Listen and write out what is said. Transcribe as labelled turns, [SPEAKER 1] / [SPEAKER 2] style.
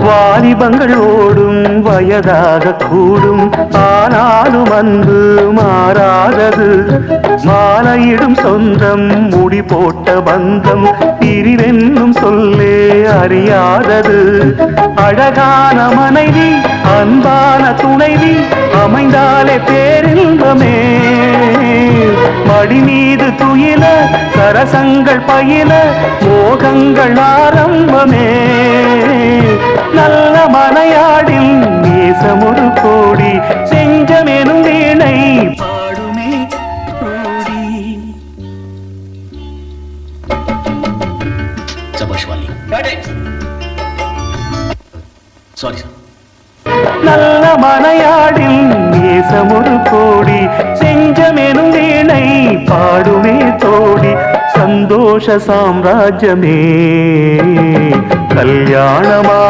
[SPEAKER 1] வாலிபங்கள் ஓடும் வயதாக கூடும், ஆனாலும் அன்பு மாறாதது. மாலையிடும் சொந்தம், முடி போட்ட பந்தம், பிரிவென்னும் சொல்லே அறியாதது. அழகான மனைவி, அன்பான துணைவி அமைந்தாலே பேரின்பமே. மடி மீது துயில சரசங்கள் பயில மோகங்கள் ஆரம்பமே. நல்ல மனையாடில் நேசம் ஒரு கோடி, செஞ்சமெனும் வீணை பாடுமே கோடி. நல்ல மனையாடில் நேசம் ஒரு கோடி, செஞ்சமெனும் வீணை பாடுமே தோடி. சந்தோஷ சாம்ராஜ்யமே கல்யாணமா